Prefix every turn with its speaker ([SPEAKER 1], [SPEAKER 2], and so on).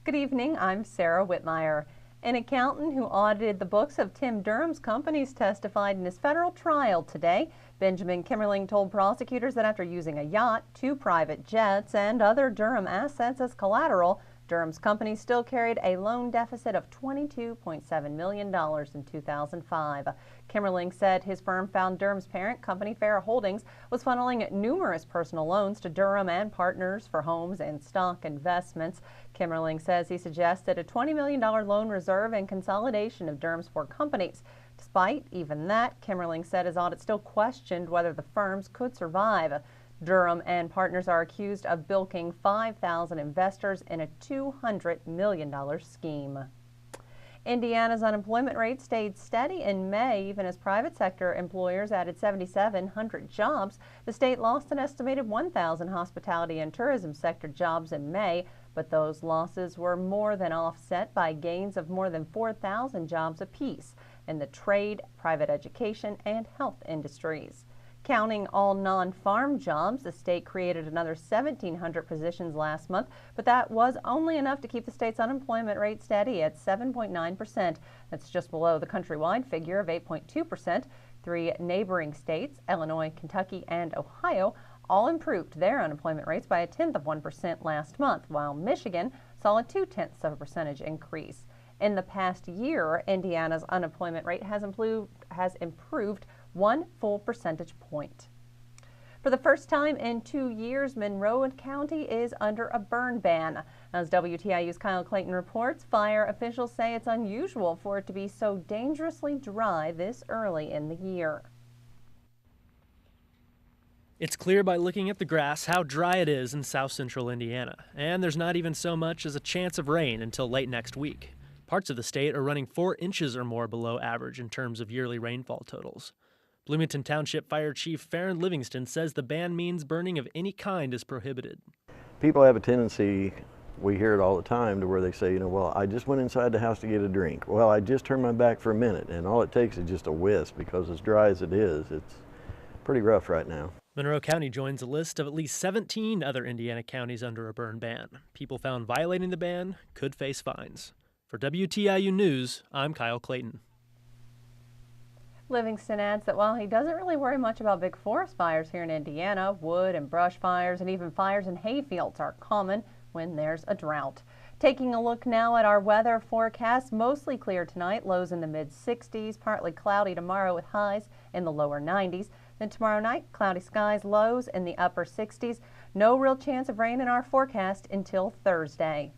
[SPEAKER 1] Good evening, I'm Sara Wittmeyer. An accountant who audited the books of Tim Durham's companies testified in his federal trial today. Benjamin Kimmerling told prosecutors that after using a yacht, 2 private jets, and other Durham assets as collateral, Durham's company still carried a loan deficit of $22.7 million in 2005. Kimmerling said his firm found Durham's parent company, Farah Holdings, was funneling numerous personal loans to Durham and partners for homes and stock investments. Kimmerling says he suggested a $20 million loan reserve and consolidation of Durham's 4 companies. Despite even that, Kimmerling said his audit still questioned whether the firms could survive. Durham and partners are accused of bilking 5,000 investors in a $200 million scheme. Indiana's unemployment rate stayed steady in May, even as private sector employers added 7,700 jobs. The state lost an estimated 1,000 hospitality and tourism sector jobs in May, but those losses were more than offset by gains of more than 4,000 jobs apiece in the trade, private education, and health industries. Counting all non-farm jobs, the state created another 1,700 positions last month, but that was only enough to keep the state's unemployment rate steady at 7.9%. That's just below the countrywide figure of 8.2%. 3 neighboring states, Illinois, Kentucky, and Ohio, all improved their unemployment rates by 1/10% last month, while Michigan saw a 0.2% increase. In the past year, Indiana's unemployment rate has improved 1 full percentage point. For the first time in 2 years, Monroe County is under a burn ban. As WTIU's Kyle Clayton reports, fire officials say it's unusual for it to be so dangerously dry this early in the year.
[SPEAKER 2] It's clear by looking at the grass how dry it is in south central Indiana, and there's not even so much as a chance of rain until late next week. Parts of the state are running 4 inches or more below average in terms of yearly rainfall totals. Bloomington Township Fire Chief Farron Livingston says the ban means burning of any kind is prohibited.
[SPEAKER 3] People have a tendency, we hear it all the time, to where they say, well, I just went inside the house to get a drink. Well, I just turned my back for a minute, and all it takes is just a whisk, because as dry as it is, it's pretty rough right now.
[SPEAKER 2] Monroe County joins a list of at least 17 other Indiana counties under a burn ban. People found violating the ban could face fines. For WTIU News, I'm Kyle Clayton.
[SPEAKER 1] Livingston adds that while he doesn't really worry much about big forest fires here in Indiana, wood and brush fires and even fires in hayfields are common when there's a drought. Taking a look now at our weather forecast, mostly clear tonight, lows in the mid-60s, partly cloudy tomorrow with highs in the lower 90s. Then tomorrow night, cloudy skies, lows in the upper 60s. No real chance of rain in our forecast until Thursday.